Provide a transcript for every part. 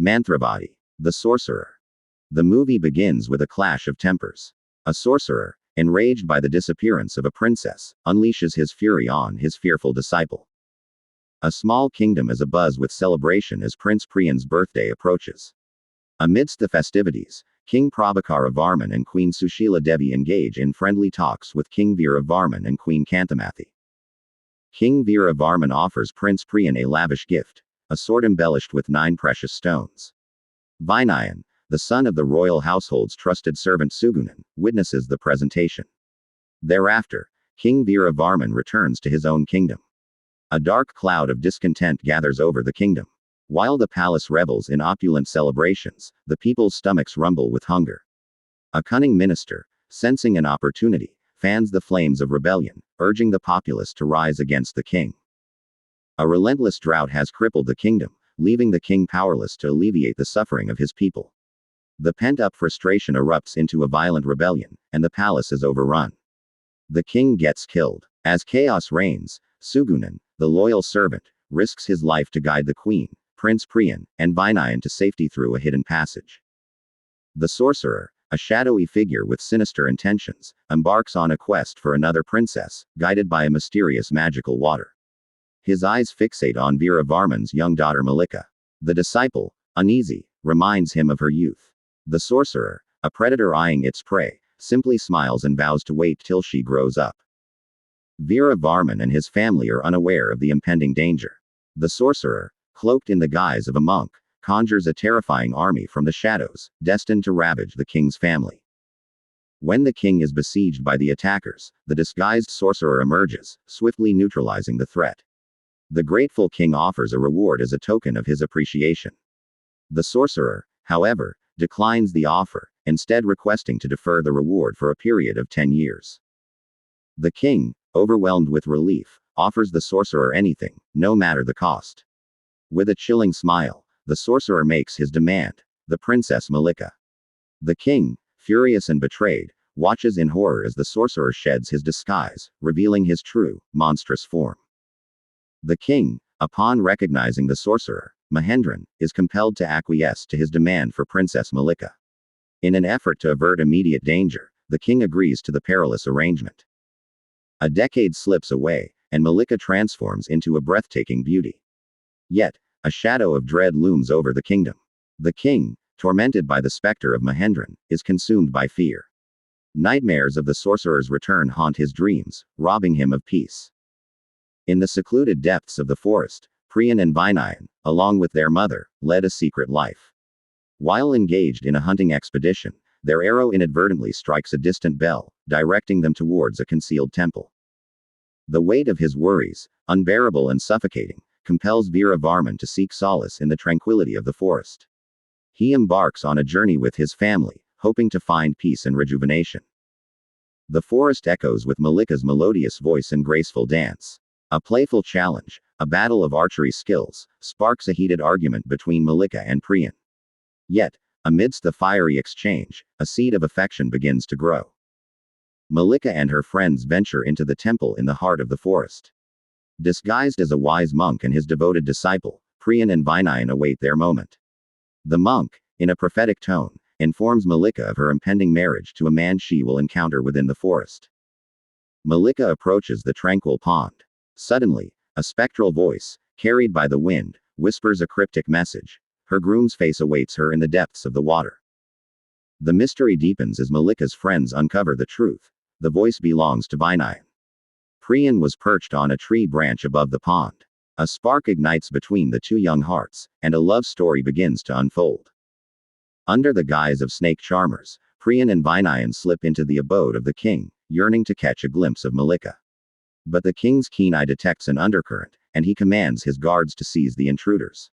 Mantravadi, the sorcerer. The movie begins with a clash of tempers. A sorcerer, enraged by the disappearance of a princess, unleashes his fury on his fearful disciple. A small kingdom is abuzz with celebration as Prince Priyan's birthday approaches. Amidst the festivities, King Prabhakara Varman and Queen Sushila Devi engage in friendly talks with King Veera Varman and Queen Kantamathi. King Veera Varman offers Prince Priyan a lavish gift, a sword embellished with 9 precious stones. Vinayan, the son of the royal household's trusted servant Sugunan, witnesses the presentation. Thereafter, King Veera Varman returns to his own kingdom. A dark cloud of discontent gathers over the kingdom. While the palace revels in opulent celebrations, the people's stomachs rumble with hunger. A cunning minister, sensing an opportunity, fans the flames of rebellion, urging the populace to rise against the king. A relentless drought has crippled the kingdom, leaving the king powerless to alleviate the suffering of his people. The pent-up frustration erupts into a violent rebellion, and the palace is overrun. The king gets killed. As chaos reigns, Sugunan, the loyal servant, risks his life to guide the queen, Prince Priyan, and Vinayan to safety through a hidden passage. The sorcerer, a shadowy figure with sinister intentions, embarks on a quest for another princess, guided by a mysterious magical water. His eyes fixate on Veera Varman's young daughter Malika. The disciple, uneasy, reminds him of her youth. The sorcerer, a predator eyeing its prey, simply smiles and vows to wait till she grows up. Veera Varman and his family are unaware of the impending danger. The sorcerer, cloaked in the guise of a monk, conjures a terrifying army from the shadows, destined to ravage the king's family. When the king is besieged by the attackers, the disguised sorcerer emerges, swiftly neutralizing the threat. The grateful king offers a reward as a token of his appreciation. The sorcerer, however, declines the offer, instead requesting to defer the reward for a period of 10 years. The king, overwhelmed with relief, offers the sorcerer anything, no matter the cost. With a chilling smile, the sorcerer makes his demand: the Princess Malika. The king, furious and betrayed, watches in horror as the sorcerer sheds his disguise, revealing his true, monstrous form. The king, upon recognizing the sorcerer, Mahendran, is compelled to acquiesce to his demand for Princess Malika. In an effort to avert immediate danger, the king agrees to the perilous arrangement. A decade slips away, and Malika transforms into a breathtaking beauty. Yet, a shadow of dread looms over the kingdom. The king, tormented by the specter of Mahendran, is consumed by fear. Nightmares of the sorcerer's return haunt his dreams, robbing him of peace. In the secluded depths of the forest, Priyan and Vinayan, along with their mother, led a secret life. While engaged in a hunting expedition, their arrow inadvertently strikes a distant bell, directing them towards a concealed temple. The weight of his worries, unbearable and suffocating, compels Veera Varman to seek solace in the tranquility of the forest. He embarks on a journey with his family, hoping to find peace and rejuvenation. The forest echoes with Malika's melodious voice and graceful dance. A playful challenge, a battle of archery skills, sparks a heated argument between Malika and Priyan. Yet, amidst the fiery exchange, a seed of affection begins to grow. Malika and her friends venture into the temple in the heart of the forest. Disguised as a wise monk and his devoted disciple, Priyan and Vinayan await their moment. The monk, in a prophetic tone, informs Malika of her impending marriage to a man she will encounter within the forest. Malika approaches the tranquil pond. Suddenly, a spectral voice, carried by the wind, whispers a cryptic message. Her groom's face awaits her in the depths of the water. The mystery deepens as Malika's friends uncover the truth. The voice belongs to Vinayan. Priyan was perched on a tree branch above the pond. A spark ignites between the two young hearts, and a love story begins to unfold. Under the guise of snake charmers, Priyan and Vinayan slip into the abode of the king, yearning to catch a glimpse of Malika. But the king's keen eye detects an undercurrent, and he commands his guards to seize the intruders.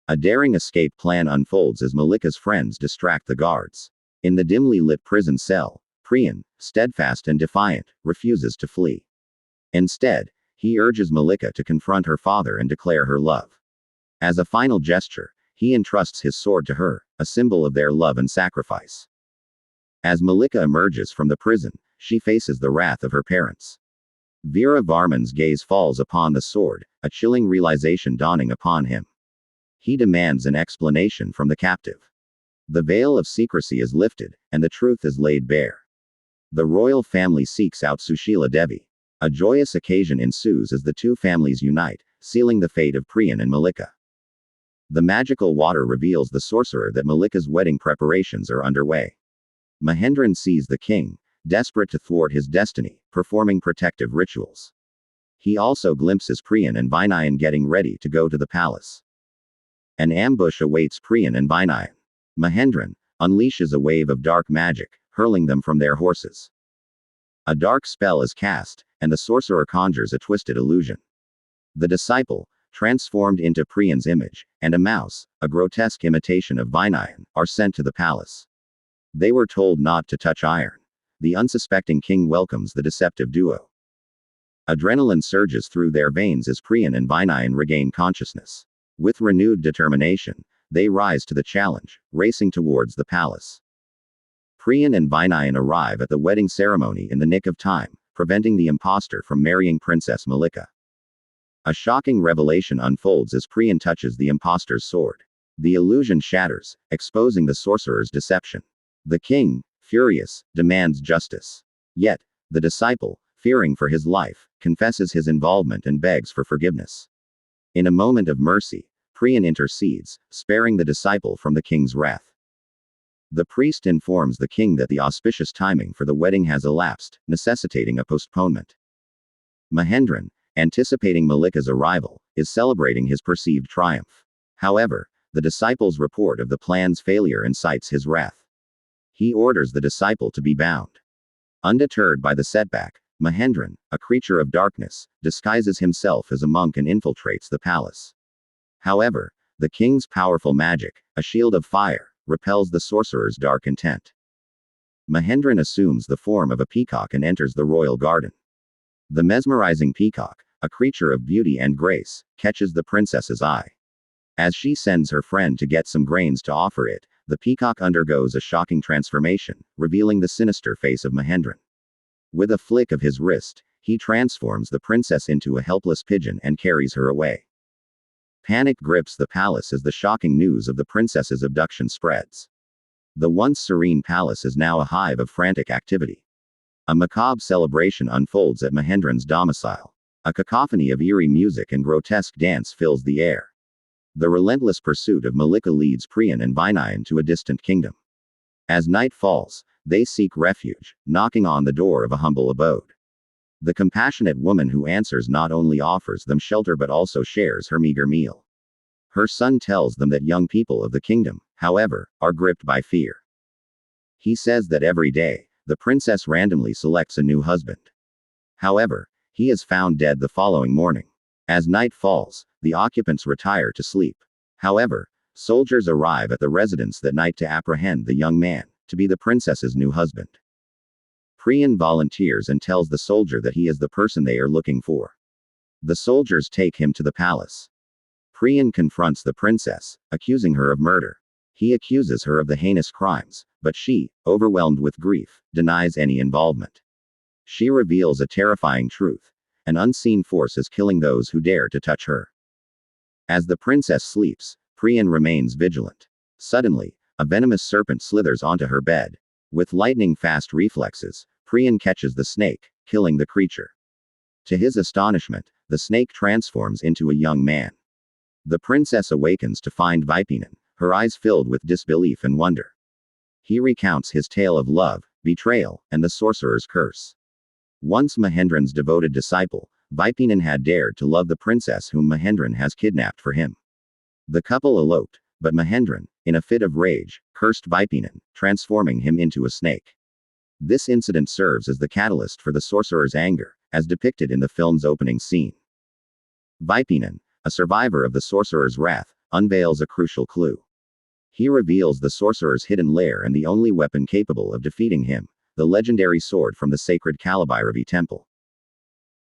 A daring escape plan unfolds as Malika's friends distract the guards. In the dimly lit prison cell, Priyan, steadfast and defiant, refuses to flee. Instead, he urges Malika to confront her father and declare her love. As a final gesture, he entrusts his sword to her, a symbol of their love and sacrifice. As Malika emerges from the prison, she faces the wrath of her parents. Veera Varman's gaze falls upon the sword, a chilling realization dawning upon him. He demands an explanation from the captive. The veil of secrecy is lifted, and the truth is laid bare. The royal family seeks out Sushila Devi. A joyous occasion ensues as the two families unite, sealing the fate of Priyan and Malika. The magical water reveals the sorcerer that Malika's wedding preparations are underway. Mahendran sees the king, desperate to thwart his destiny, performing protective rituals. He also glimpses Priyan and Vinayan getting ready to go to the palace. An ambush awaits Priyan and Vinayan. Mahendran unleashes a wave of dark magic, hurling them from their horses. A dark spell is cast, and the sorcerer conjures a twisted illusion. The disciple, transformed into Priyan's image, and a mouse, a grotesque imitation of Vinayan, are sent to the palace. They were told not to touch iron. The unsuspecting king welcomes the deceptive duo. Adrenaline surges through their veins as Priyan and Vinayan regain consciousness. With renewed determination, they rise to the challenge, racing towards the palace. Priyan and Vinayan arrive at the wedding ceremony in the nick of time, preventing the impostor from marrying Princess Malika. A shocking revelation unfolds as Priyan touches the impostor's sword. The illusion shatters, exposing the sorcerer's deception. The king, furious, demands justice. Yet, the disciple, fearing for his life, confesses his involvement and begs for forgiveness. In a moment of mercy, Priyan intercedes, sparing the disciple from the king's wrath. The priest informs the king that the auspicious timing for the wedding has elapsed, necessitating a postponement. Mahendran, anticipating Malika's arrival, is celebrating his perceived triumph. However, the disciple's report of the plan's failure incites his wrath. He orders the disciple to be bound. Undeterred by the setback, Mahendran, a creature of darkness, disguises himself as a monk and infiltrates the palace. However, the king's powerful magic, a shield of fire, repels the sorcerer's dark intent. Mahendran assumes the form of a peacock and enters the royal garden. The mesmerizing peacock, a creature of beauty and grace, catches the princess's eye. As she sends her friend to get some grains to offer it, the peacock undergoes a shocking transformation, revealing the sinister face of Mahendran. With a flick of his wrist, he transforms the princess into a helpless pigeon and carries her away. Panic grips the palace as the shocking news of the princess's abduction spreads. The once serene palace is now a hive of frantic activity. A macabre celebration unfolds at Mahendran's domicile. A cacophony of eerie music and grotesque dance fills the air. The relentless pursuit of Malika leads Priyan and Vinayan to a distant kingdom. As night falls, they seek refuge, knocking on the door of a humble abode. The compassionate woman who answers not only offers them shelter but also shares her meager meal. Her son tells them that young people of the kingdom, however, are gripped by fear. He says that every day, the princess randomly selects a new husband. However, he is found dead the following morning. As night falls, the occupants retire to sleep. However, soldiers arrive at the residence that night to apprehend the young man, to be the princess's new husband. Priyan volunteers and tells the soldier that he is the person they are looking for. The soldiers take him to the palace. Priyan confronts the princess, accusing her of murder. He accuses her of the heinous crimes, but she, overwhelmed with grief, denies any involvement. She reveals a terrifying truth. An unseen force is killing those who dare to touch her. As the princess sleeps, Priyan remains vigilant. Suddenly, a venomous serpent slithers onto her bed. With lightning-fast reflexes, Priyan catches the snake, killing the creature. To his astonishment, the snake transforms into a young man. The princess awakens to find Vaipinan, her eyes filled with disbelief and wonder. He recounts his tale of love, betrayal, and the sorcerer's curse. Once Mahendran's devoted disciple, Vaipinan had dared to love the princess whom Mahendran has kidnapped for him. The couple eloped, but Mahendran, in a fit of rage, cursed Vaipinan, transforming him into a snake. This incident serves as the catalyst for the sorcerer's anger, as depicted in the film's opening scene. Vaipinan, a survivor of the sorcerer's wrath, unveils a crucial clue. He reveals the sorcerer's hidden lair and the only weapon capable of defeating him, the legendary sword from the sacred Kalabhairavi temple.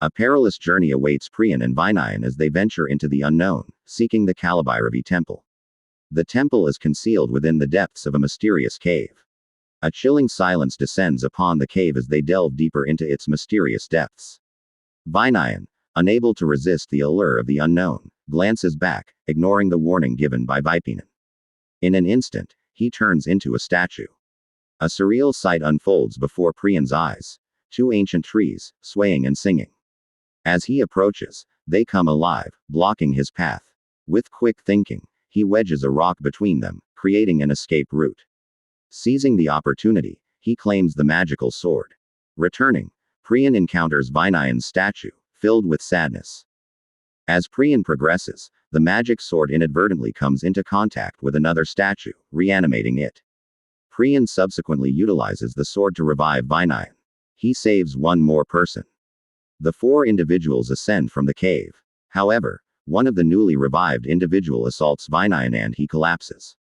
A perilous journey awaits Priyan and Vinayan as they venture into the unknown, seeking the Kalabhairavi temple. The temple is concealed within the depths of a mysterious cave. A chilling silence descends upon the cave as they delve deeper into its mysterious depths. Vinayan, unable to resist the allure of the unknown, glances back, ignoring the warning given by Vaipinen. In an instant, he turns into a statue. A surreal sight unfolds before Priyan's eyes. Two ancient trees, swaying and singing. As he approaches, they come alive, blocking his path. With quick thinking, he wedges a rock between them, creating an escape route. Seizing the opportunity, he claims the magical sword. Returning, Priyan encounters Vinayan's statue, filled with sadness. As Priyan progresses, the magic sword inadvertently comes into contact with another statue, reanimating it. Priyan subsequently utilizes the sword to revive Vinayan. He saves one more person. The four individuals ascend from the cave. However, one of the newly revived individual assaults Vinayan and he collapses.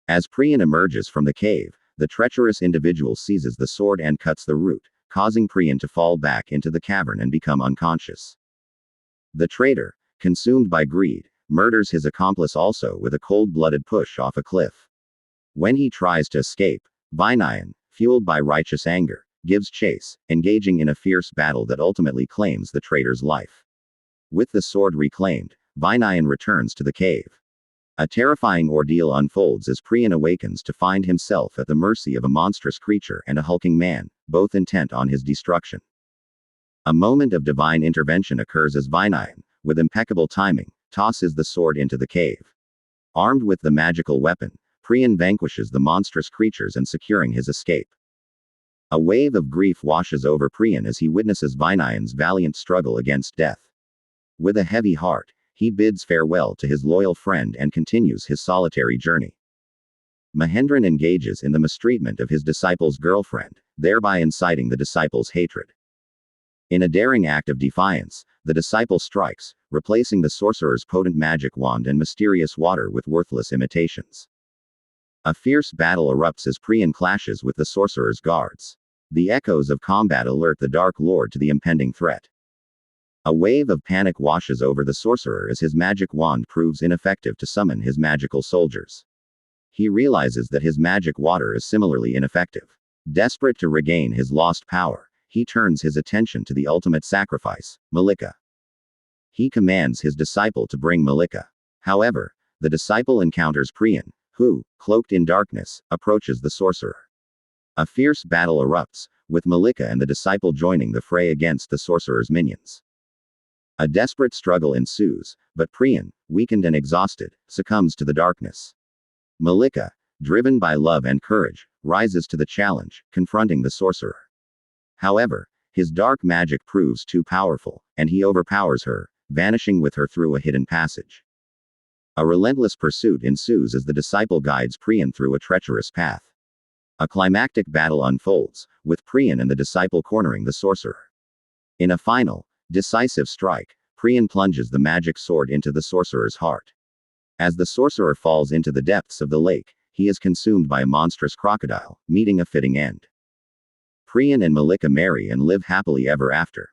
As Priyan emerges from the cave, the treacherous individual seizes the sword and cuts the root, causing Priyan to fall back into the cavern and become unconscious. The traitor, consumed by greed, murders his accomplice also with a cold-blooded push off a cliff. When he tries to escape, Vinayan, fueled by righteous anger, gives chase, engaging in a fierce battle that ultimately claims the traitor's life. With the sword reclaimed, Vinayan returns to the cave. A terrifying ordeal unfolds as Priyan awakens to find himself at the mercy of a monstrous creature and a hulking man, both intent on his destruction. A moment of divine intervention occurs as Vinayan, with impeccable timing, tosses the sword into the cave. Armed with the magical weapon, Priyan vanquishes the monstrous creatures and securing his escape. A wave of grief washes over Priyan as he witnesses Vinayan's valiant struggle against death. With a heavy heart, he bids farewell to his loyal friend and continues his solitary journey. Mahendran engages in the mistreatment of his disciple's girlfriend, thereby inciting the disciple's hatred. In a daring act of defiance, the disciple strikes, replacing the sorcerer's potent magic wand and mysterious water with worthless imitations. A fierce battle erupts as Priyan clashes with the sorcerer's guards. The echoes of combat alert the Dark Lord to the impending threat. A wave of panic washes over the sorcerer as his magic wand proves ineffective to summon his magical soldiers. He realizes that his magic water is similarly ineffective. Desperate to regain his lost power, he turns his attention to the ultimate sacrifice, Malika. He commands his disciple to bring Malika. However, the disciple encounters Priyan, who, cloaked in darkness, approaches the sorcerer. A fierce battle erupts, with Malika and the disciple joining the fray against the sorcerer's minions. A desperate struggle ensues, but Priyan, weakened and exhausted, succumbs to the darkness. Malika, driven by love and courage, rises to the challenge, confronting the sorcerer. However, his dark magic proves too powerful, and he overpowers her, vanishing with her through a hidden passage. A relentless pursuit ensues as the disciple guides Priyan through a treacherous path. A climactic battle unfolds, with Priyan and the disciple cornering the sorcerer. In a final, decisive strike, Priyan plunges the magic sword into the sorcerer's heart. As the sorcerer falls into the depths of the lake, he is consumed by a monstrous crocodile, meeting a fitting end. Priyan and Malika marry and live happily ever after.